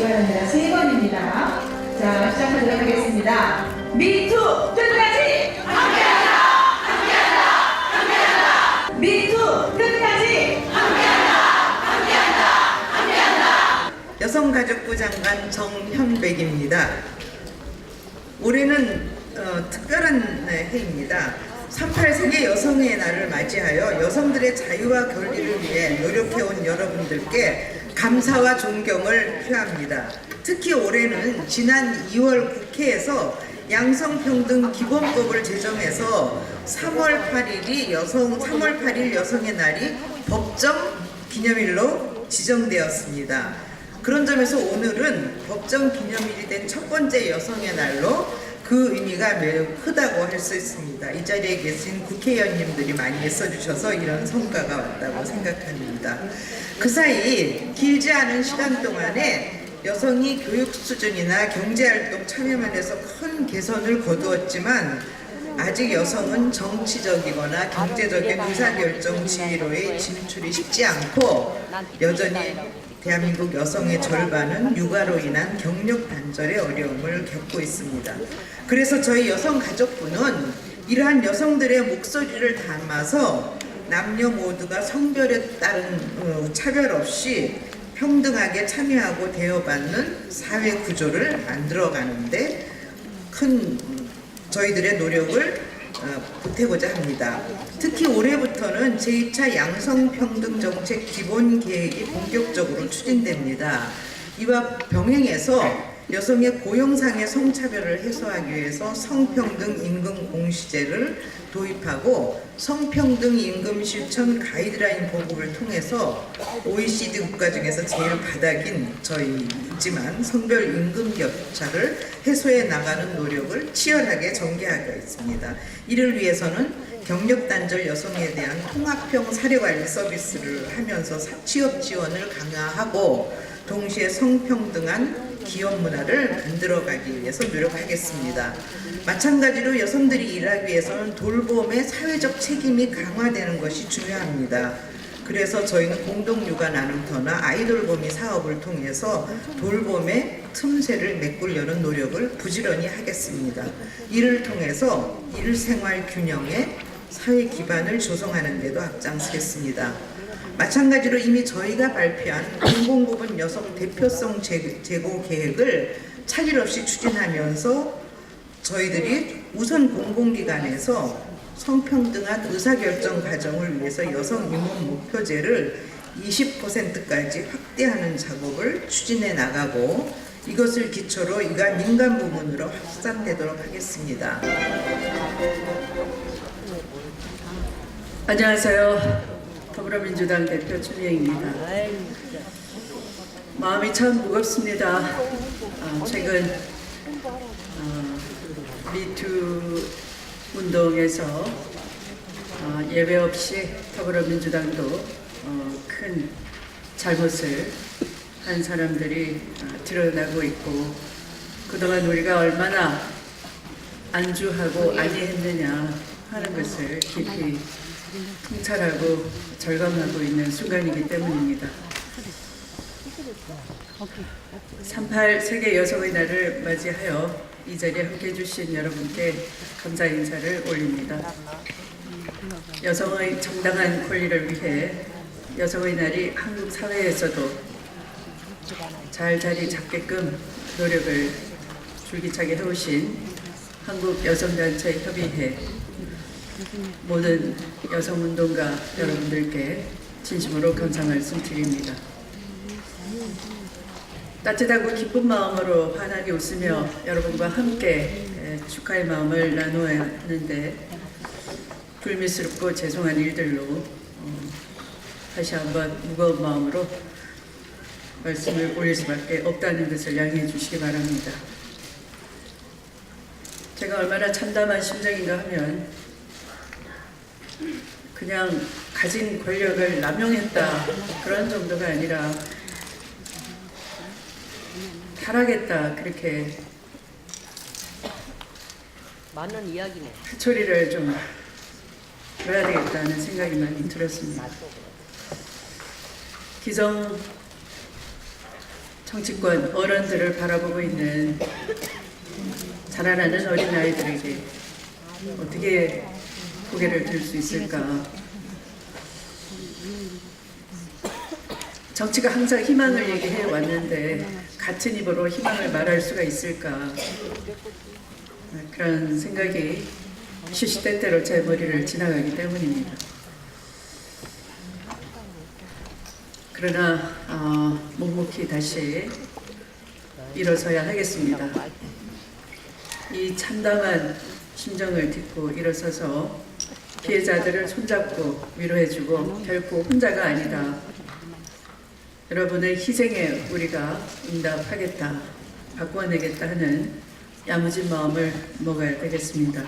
바랍니다. 3번입니다. 자, 시작하도록 하겠습니다. 미투 끝까지 함께하자! 함께하자! 함께하자! 미투 끝까지 함께하자! 함께하자! 함께하자! 여성가족부 장관 정현백입니다. 올해는 특별한 해입니다. 38 세계 여성의 날을 맞이하여 여성들의 자유와 권리를 위해 노력해온 여러분들께 감사와 존경을 표합니다. 특히 올해는 지난 2월 국회에서 양성평등 기본법을 제정해서 3월 8일 여성의 날이 법정 기념일로 지정되었습니다. 그런 점에서 오늘은 법정 기념일이 된 첫 번째 여성의 날로 그 의미가 매우 크다고 할 수 있습니다. 이 자리에 계신 국회의원님들이 많이 애써주셔서 이런 성과가 왔다고 생각합니다. 그 사이 길지 않은 시간 동안에 여성이 교육 수준이나 경제활동 참여 면에서 큰 개선을 거두었지만 아직 여성은 정치적이거나 경제적인 의사결정 지위로의 진출이 쉽지 않고 여전히 대한민국 여성의 절반은 육아로 인한 경력 단절의 어려움을 겪고 있습니다. 그래서 저희 여성가족부는 이러한 여성들의 목소리를 담아서 남녀 모두가 성별에 따른 차별 없이 평등하게 참여하고 대여받는 사회 구조를 만들어가는데 큰 저희들의 노력을 보태고자 합니다. 특히 올해부터는 제2차 양성평등정책 기본계획이 본격적으로 추진됩니다. 이와 병행해서 여성의 고용상의 성차별을 해소하기 위해서 성평등 임금 공시제를 도입하고 성평등 임금 실천 가이드라인 보급을 통해서 OECD 국가 중에서 제일 바닥인 저희이지만 성별 임금 격차를 해소해 나가는 노력을 치열하게 전개하고 있습니다. 이를 위해서는 경력 단절 여성에 대한 통합형 사례관리 서비스를 하면서 취업 지원을 강화하고 동시에 성평등한 기업 문화를 만들어가기 위해서 노력하겠습니다. 마찬가지로 여성들이 일하기 위해서는 돌봄의 사회적 책임이 강화되는 것이 중요합니다. 그래서 저희는 공동육아 나눔터나 아이돌봄이 사업을 통해서 돌봄의 틈새를 메꾸려는 노력을 부지런히 하겠습니다. 이를 통해서 일생활 균형의 사회 기반을 조성하는 데도 앞장서겠습니다. 마찬가지로 이미 저희가 발표한 공공부문 여성 대표성 제고 계획을 차질 없이 추진하면서 저희들이 우선 공공기관에서 성평등한 의사결정 과정을 위해서 여성 임원 목표제를 20%까지 확대하는 작업을 추진해 나가고 이것을 기초로 이가 민간 부문으로 확산되도록 하겠습니다. 안녕하세요. 더불어민주당 대표 추미애입니다. 마음이 참 무겁습니다. 최근 미투 운동에서 예외 없이 더불어민주당도 큰 잘못을 한 사람들이 드러나고 있고 그동안 우리가 얼마나 안주하고 안이했느냐 하는 것을 깊이 통찰하고 절감하고 있는 순간이기 때문입니다. 38 세계 여성의 날을 맞이하여 이 자리에 함께해 주신 여러분께 감사 인사를 올립니다. 여성의 정당한 권리를 위해 여성의 날이 한국 사회에서도 잘 자리 잡게끔 노력을 줄기차게 해오신 한국여성단체 협의회 모든 여성운동가 여러분들께 진심으로 감사 말씀드립니다. 따뜻하고 기쁜 마음으로 환하게 웃으며 여러분과 함께 축하의 마음을 나누어야 하는데 불미스럽고 죄송한 일들로 다시 한번 무거운 마음으로 말씀을 올릴 수밖에 없다는 것을 양해해 주시기 바랍니다. 제가 얼마나 참담한 심정인가 하면 그냥 가진 권력을 남용했다 그런 정도가 아니라 타락했다 그렇게 많은 이야기네. 회초리를 좀 들어야 되겠다는 생각이 많이 들었습니다. 기성 정치권 어른들을 바라보고 있는 자라나는 어린아이들에게 어떻게 고개를 들 수 있을까? 정치가 항상 희망을 얘기해 왔는데 같은 입으로 희망을 말할 수가 있을까? 그런 생각이 시시때때로 제 머리를 지나가기 때문입니다. 그러나 묵묵히 다시 일어서야 하겠습니다. 이 참담한 심정을 딛고 일어서서 피해자들을 손잡고 위로해주고 결코 혼자가 아니다. 여러분의 희생에 우리가 응답하겠다, 바꿔내겠다 하는 야무진 마음을 먹어야 되겠습니다.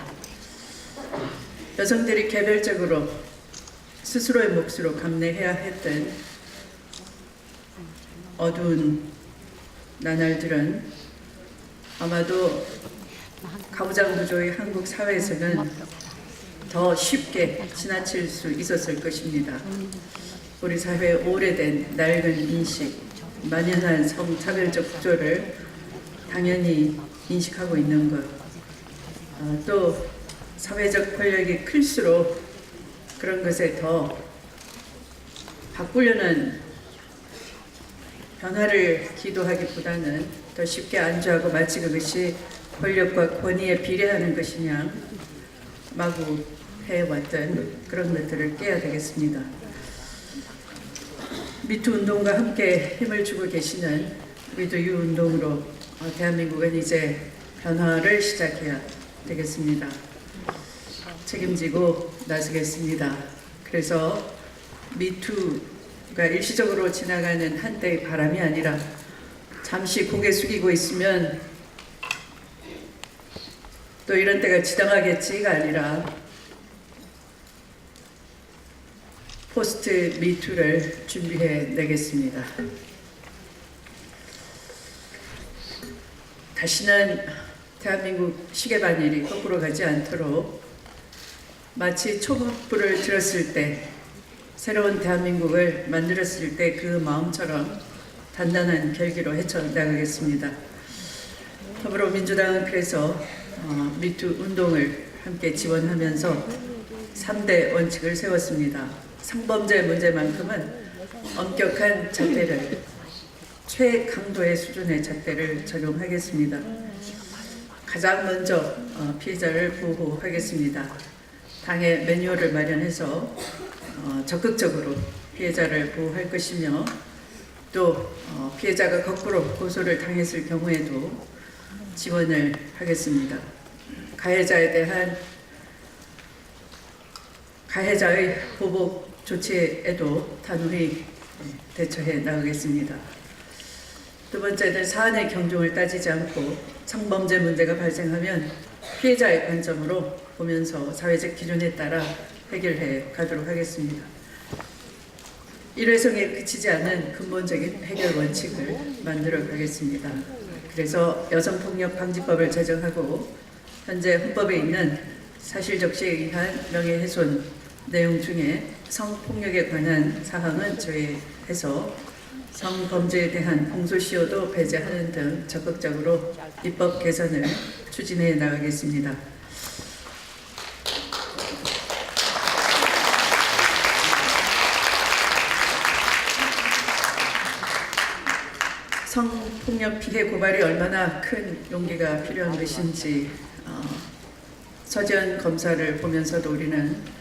여성들이 개별적으로 스스로의 몫으로 감내해야 했던 어두운 나날들은 아마도 가부장 구조의 한국 사회에서는 더 쉽게 지나칠 수 있었을 것입니다. 우리 사회의 오래된 낡은 인식, 만연한 성차별적 구조를 당연히 인식하고 있는 것, 또 사회적 권력이 클수록 그런 것에 더 바꾸려는 변화를 기도하기보다는 더 쉽게 안주하고 마치 그것이 권력과 권위에 비례하는 것이냐 마구 해왔던 그런 것들을 깨야 되겠습니다. 미투 운동과 함께 힘을 주고 계시는 미투유 운동으로 대한민국은 이제 변화를 시작해야 되겠습니다. 책임지고 나서겠습니다. 그래서 미투가 일시적으로 지나가는 한때의 바람이 아니라 잠시 고개 숙이고 있으면 또 이런 때가 지나가겠지가 아니라 포스트 미투를 준비해 내겠습니다. 다시는 대한민국 시계바늘이 거꾸로 가지 않도록 마치 초급불을 들었을 때 새로운 대한민국을 만들었을 때 그 마음처럼 단단한 결기로 헤쳐나가겠습니다. 더불어민주당은 그래서 미투 운동을 함께 지원하면서 3대 원칙을 세웠습니다. 성범죄 문제만큼은 엄격한 잣대를, 최강도의 수준의 잣대를 적용하겠습니다. 가장 먼저 피해자를 보호하겠습니다. 당의 매뉴얼을 마련해서 적극적으로 피해자를 보호할 것이며 또 피해자가 거꾸로 고소를 당했을 경우에도 지원을 하겠습니다. 가해자에 대한 가해자의 보복 조치에도 단호히 대처해 나가겠습니다. 두 번째는 사안의 경중을 따지지 않고 성범죄 문제가 발생하면 피해자의 관점으로 보면서 사회적 기준에 따라 해결해 가도록 하겠습니다. 일회성에 그치지 않은 근본적인 해결 원칙을 만들어 가겠습니다. 그래서 여성폭력방지법을 제정하고 현재 헌법에 있는 사실적시에 의한 명예훼손 내용 중에 성폭력에 관한 사항은 제외해서 성범죄에 대한 공소시효도 배제하는 등 적극적으로 입법 개선을 추진해 나가겠습니다. 성폭력 피해 고발이 얼마나 큰 용기가 필요한 것인지 서지현 검사를 보면서도 우리는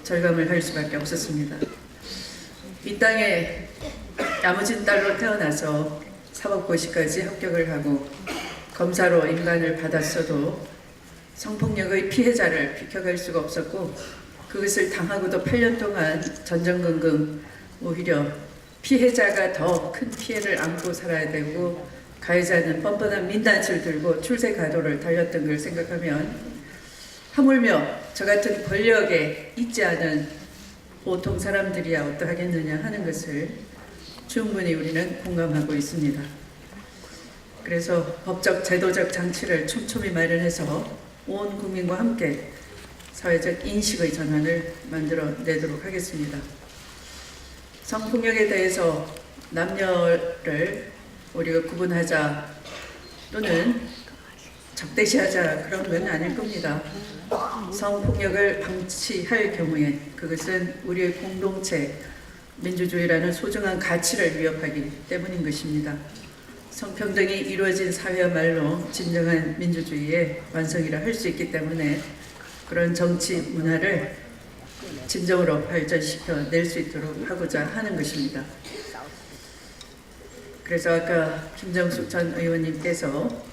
절감을 할 수밖에 없었습니다. 이 땅에 야무진 딸로 태어나서 사법고시까지 합격을 하고 검사로 인간을 받았어도 성폭력의 피해자를 비켜갈 수가 없었고 그것을 당하고도 8년 동안 전전긍긍 오히려 피해자가 더 큰 피해를 안고 살아야 되고 가해자는 뻔뻔한 민낯을 들고 출세 가도를 달렸던 걸 생각하면 하물며 저 같은 권력에 있지 않은 보통 사람들이야 어떠하겠느냐 하는 것을 충분히 우리는 공감하고 있습니다. 그래서 법적 제도적 장치를 촘촘히 마련해서 온 국민과 함께 사회적 인식의 전환을 만들어내도록 하겠습니다. 성폭력에 대해서 남녀를 우리가 구분하자 또는 적대시하자 그런 건 아닐 겁니다. 성폭력을 방치할 경우에 그것은 우리의 공동체 민주주의라는 소중한 가치를 위협하기 때문인 것입니다. 성평등이 이루어진 사회야말로 진정한 민주주의의 완성이라 할 수 있기 때문에 그런 정치 문화를 진정으로 발전시켜 낼 수 있도록 하고자 하는 것입니다. 그래서 아까 김정숙 전 의원님께서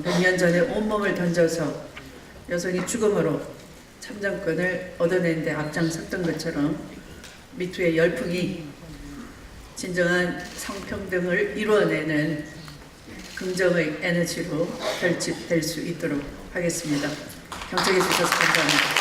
100년 전에 온몸을 던져서 여성이 죽음으로 참정권을 얻어낸 데 앞장섰던 것처럼 미투의 열풍이 진정한 성평등을 이루어내는 긍정의 에너지로 결집될 수 있도록 하겠습니다. 경청해 주셔서 감사합니다.